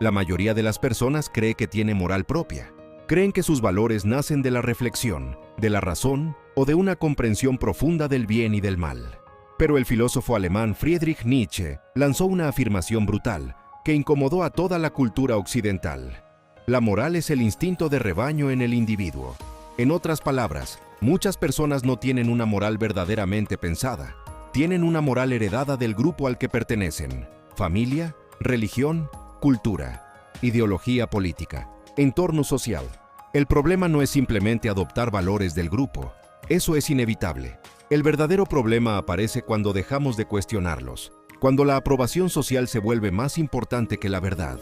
La mayoría de las personas cree que tiene moral propia. Creen que sus valores nacen de la reflexión, de la razón o de una comprensión profunda del bien y del mal. Pero el filósofo alemán Friedrich Nietzsche lanzó una afirmación brutal que incomodó a toda la cultura occidental. La moral es el instinto de rebaño en el individuo. En otras palabras, muchas personas no tienen una moral verdaderamente pensada. Tienen una moral heredada del grupo al que pertenecen: familia, religión, cultura, ideología política, entorno social. El problema no es simplemente adoptar valores del grupo. Eso es inevitable. El verdadero problema aparece cuando dejamos de cuestionarlos, cuando la aprobación social se vuelve más importante que la verdad.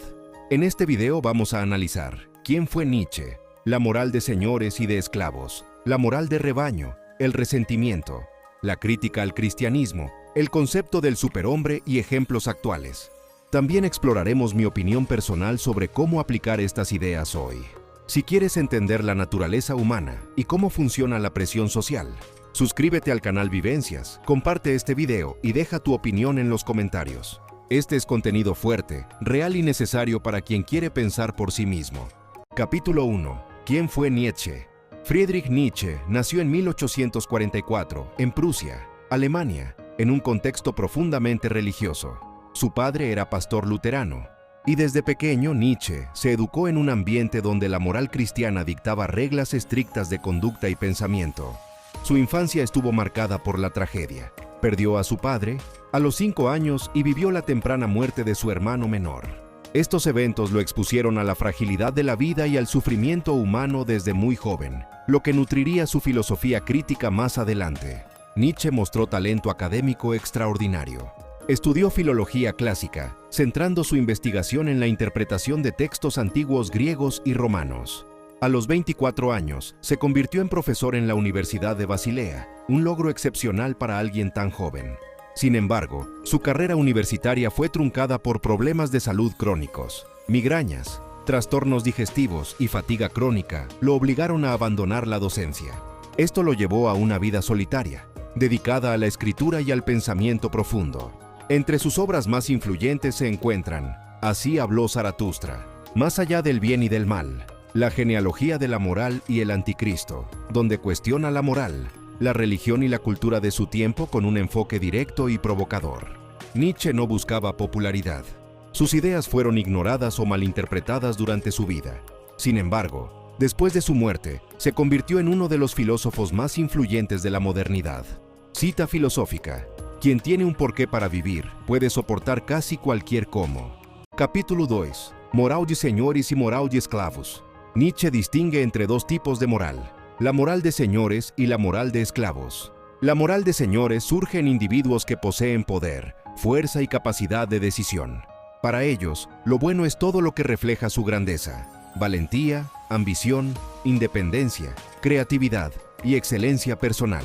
En este video vamos a analizar quién fue Nietzsche, la moral de señores y de esclavos, la moral de rebaño, el resentimiento, la crítica al cristianismo, el concepto del superhombre y ejemplos actuales. También exploraremos mi opinión personal sobre cómo aplicar estas ideas hoy. Si quieres entender la naturaleza humana y cómo funciona la presión social, suscríbete al canal Vivencias, comparte este video y deja tu opinión en los comentarios. Este es contenido fuerte, real y necesario para quien quiere pensar por sí mismo. Capítulo 1. ¿Quién fue Nietzsche? Friedrich Nietzsche nació en 1844 en Prusia, Alemania, en un contexto profundamente religioso. Su padre era pastor luterano, y desde pequeño Nietzsche se educó en un ambiente donde la moral cristiana dictaba reglas estrictas de conducta y pensamiento. Su infancia estuvo marcada por la tragedia. Perdió a su padre a los 5 años y vivió la temprana muerte de su hermano menor. Estos eventos lo expusieron a la fragilidad de la vida y al sufrimiento humano desde muy joven, lo que nutriría su filosofía crítica más adelante. Nietzsche mostró talento académico extraordinario. Estudió filología clásica, centrando su investigación en la interpretación de textos antiguos griegos y romanos. A los 24 años, se convirtió en profesor en la Universidad de Basilea, un logro excepcional para alguien tan joven. Sin embargo, su carrera universitaria fue truncada por problemas de salud crónicos. Migrañas, trastornos digestivos y fatiga crónica lo obligaron a abandonar la docencia. Esto lo llevó a una vida solitaria, dedicada a la escritura y al pensamiento profundo. Entre sus obras más influyentes se encuentran Así habló Zaratustra, Más allá del bien y del mal, La genealogía de la moral y el anticristo, donde cuestiona la moral, la religión y la cultura de su tiempo con un enfoque directo y provocador. Nietzsche no buscaba popularidad. Sus ideas fueron ignoradas o malinterpretadas durante su vida. Sin embargo, después de su muerte, se convirtió en uno de los filósofos más influyentes de la modernidad. Cita filosófica: quien tiene un porqué para vivir puede soportar casi cualquier cómo. Capítulo 2. Moral de señores y moral de esclavos. Nietzsche distingue entre dos tipos de moral: la moral de señores y la moral de esclavos. La moral de señores surge en individuos que poseen poder, fuerza y capacidad de decisión. Para ellos, lo bueno es todo lo que refleja su grandeza: valentía, ambición, independencia, creatividad y excelencia personal.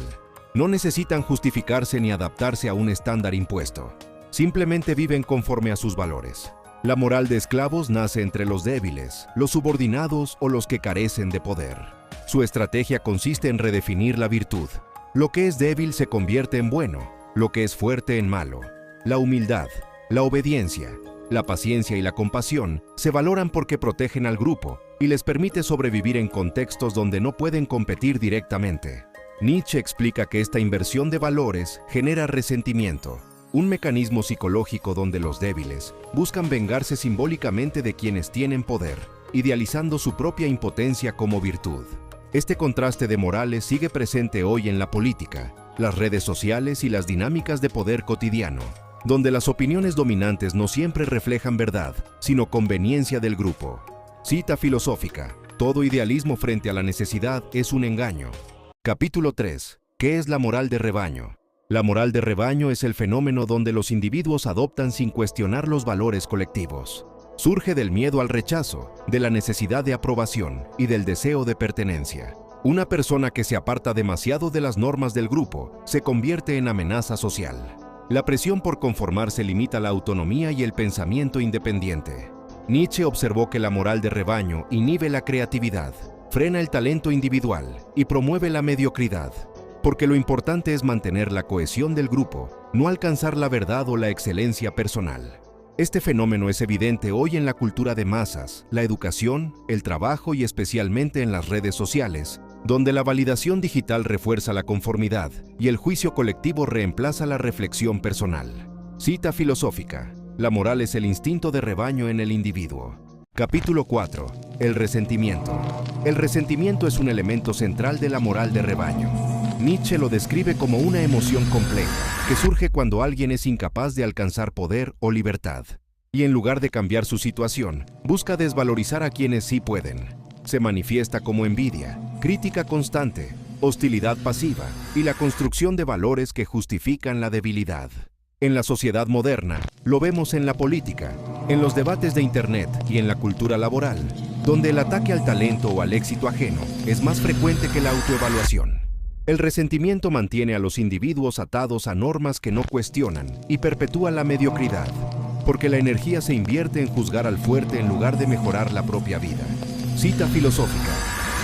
No necesitan justificarse ni adaptarse a un estándar impuesto. Simplemente viven conforme a sus valores. La moral de esclavos nace entre los débiles, los subordinados o los que carecen de poder. Su estrategia consiste en redefinir la virtud. Lo que es débil se convierte en bueno, lo que es fuerte en malo. La humildad, la obediencia, la paciencia y la compasión se valoran porque protegen al grupo y les permite sobrevivir en contextos donde no pueden competir directamente. Nietzsche explica que esta inversión de valores genera resentimiento, un mecanismo psicológico donde los débiles buscan vengarse simbólicamente de quienes tienen poder, idealizando su propia impotencia como virtud. Este contraste de morales sigue presente hoy en la política, las redes sociales y las dinámicas de poder cotidiano, donde las opiniones dominantes no siempre reflejan verdad, sino conveniencia del grupo. Cita filosófica: todo idealismo frente a la necesidad es un engaño. Capítulo 3. ¿Qué es la moral de rebaño? La moral de rebaño es el fenómeno donde los individuos adoptan sin cuestionar los valores colectivos. Surge del miedo al rechazo, de la necesidad de aprobación y del deseo de pertenencia. Una persona que se aparta demasiado de las normas del grupo se convierte en amenaza social. La presión por conformarse limita la autonomía y el pensamiento independiente. Nietzsche observó que la moral de rebaño inhibe la creatividad, frena el talento individual y promueve la mediocridad, porque lo importante es mantener la cohesión del grupo, no alcanzar la verdad o la excelencia personal. Este fenómeno es evidente hoy en la cultura de masas, la educación, el trabajo y especialmente en las redes sociales, donde la validación digital refuerza la conformidad y el juicio colectivo reemplaza la reflexión personal. Cita filosófica. La moral es el instinto de rebaño en el individuo. Capítulo 4. El resentimiento. El resentimiento es un elemento central de la moral de rebaño. Nietzsche lo describe como una emoción compleja que surge cuando alguien es incapaz de alcanzar poder o libertad, y en lugar de cambiar su situación, busca desvalorizar a quienes sí pueden. Se manifiesta como envidia, crítica constante, hostilidad pasiva y la construcción de valores que justifican la debilidad. En la sociedad moderna, lo vemos en la política, en los debates de Internet y en la cultura laboral, donde el ataque al talento o al éxito ajeno es más frecuente que la autoevaluación. El resentimiento mantiene a los individuos atados a normas que no cuestionan y perpetúa la mediocridad, porque la energía se invierte en juzgar al fuerte en lugar de mejorar la propia vida. Cita filosófica.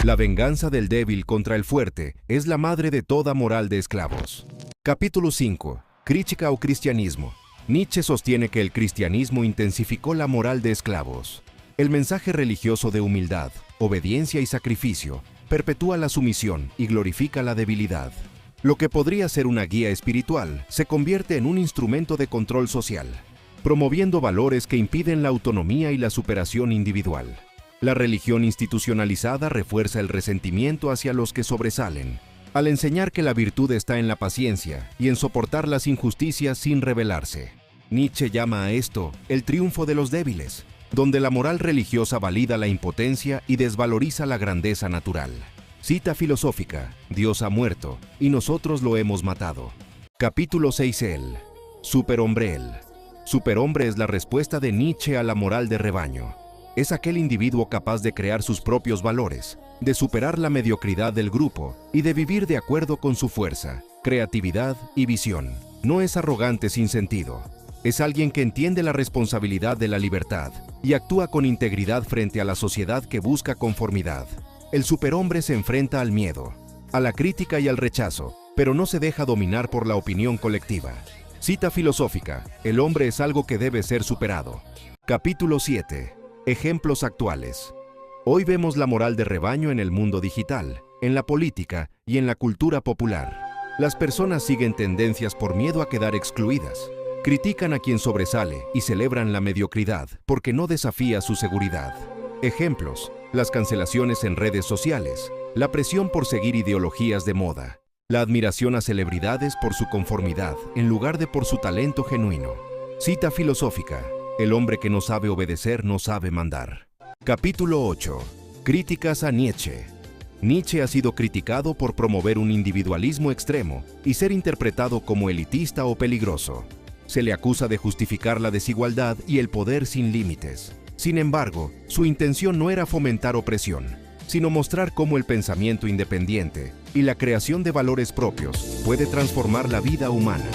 La venganza del débil contra el fuerte es la madre de toda moral de esclavos. Capítulo 5. Crítica o cristianismo. Nietzsche sostiene que el cristianismo intensificó la moral de esclavos. El mensaje religioso de humildad, obediencia y sacrificio perpetúa la sumisión y glorifica la debilidad. Lo que podría ser una guía espiritual se convierte en un instrumento de control social, promoviendo valores que impiden la autonomía y la superación individual. La religión institucionalizada refuerza el resentimiento hacia los que sobresalen, al enseñar que la virtud está en la paciencia y en soportar las injusticias sin rebelarse. Nietzsche llama a esto el triunfo de los débiles, donde la moral religiosa valida la impotencia y desvaloriza la grandeza natural. Cita filosófica. Dios ha muerto y nosotros lo hemos matado. Capítulo 6. El superhombre. El superhombre es la respuesta de Nietzsche a la moral de rebaño. Es aquel individuo capaz de crear sus propios valores, de superar la mediocridad del grupo y de vivir de acuerdo con su fuerza, creatividad y visión. No es arrogante sin sentido. Es alguien que entiende la responsabilidad de la libertad y actúa con integridad frente a la sociedad que busca conformidad. El superhombre se enfrenta al miedo, a la crítica y al rechazo, pero no se deja dominar por la opinión colectiva. Cita filosófica. El hombre es algo que debe ser superado. Capítulo 7. Ejemplos actuales. Hoy vemos la moral de rebaño en el mundo digital, en la política y en la cultura popular. Las personas siguen tendencias por miedo a quedar excluidas. Critican a quien sobresale y celebran la mediocridad porque no desafía su seguridad. Ejemplos: las cancelaciones en redes sociales, la presión por seguir ideologías de moda, la admiración a celebridades por su conformidad en lugar de por su talento genuino. Cita filosófica. El hombre que no sabe obedecer no sabe mandar. Capítulo 8. Críticas a Nietzsche. Nietzsche ha sido criticado por promover un individualismo extremo y ser interpretado como elitista o peligroso. Se le acusa de justificar la desigualdad y el poder sin límites. Sin embargo, su intención no era fomentar opresión, sino mostrar cómo el pensamiento independiente y la creación de valores propios puede transformar la vida humana.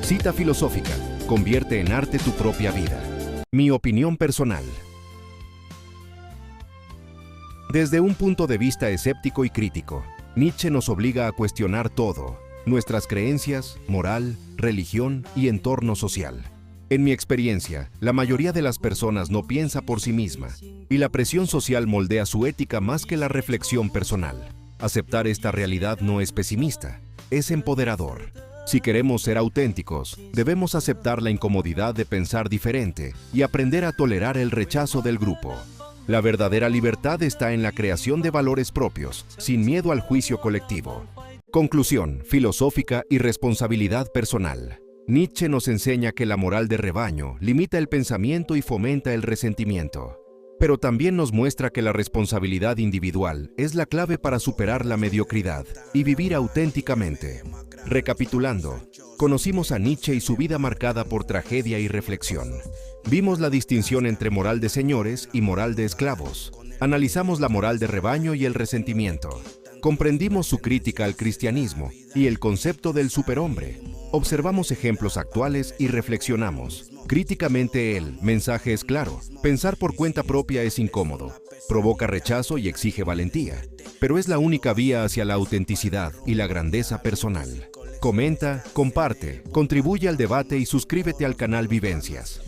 Cita filosófica. Convierte en arte tu propia vida. Mi opinión personal. Desde un punto de vista escéptico y crítico, Nietzsche nos obliga a cuestionar todo: nuestras creencias, moral, religión y entorno social. En mi experiencia, la mayoría de las personas no piensa por sí misma, y la presión social moldea su ética más que la reflexión personal. Aceptar esta realidad no es pesimista, es empoderador. Si queremos ser auténticos, debemos aceptar la incomodidad de pensar diferente y aprender a tolerar el rechazo del grupo. La verdadera libertad está en la creación de valores propios, sin miedo al juicio colectivo. Conclusión filosófica y responsabilidad personal. Nietzsche nos enseña que la moral de rebaño limita el pensamiento y fomenta el resentimiento. Pero también nos muestra que la responsabilidad individual es la clave para superar la mediocridad y vivir auténticamente. Recapitulando, conocimos a Nietzsche y su vida marcada por tragedia y reflexión. Vimos la distinción entre moral de señores y moral de esclavos. Analizamos la moral de rebaño y el resentimiento. Comprendimos su crítica al cristianismo y el concepto del superhombre. Observamos ejemplos actuales y reflexionamos. Críticamente el mensaje es claro: pensar por cuenta propia es incómodo, provoca rechazo y exige valentía, pero es la única vía hacia la autenticidad y la grandeza personal. Comenta, comparte, contribuye al debate y suscríbete al canal Vivencias.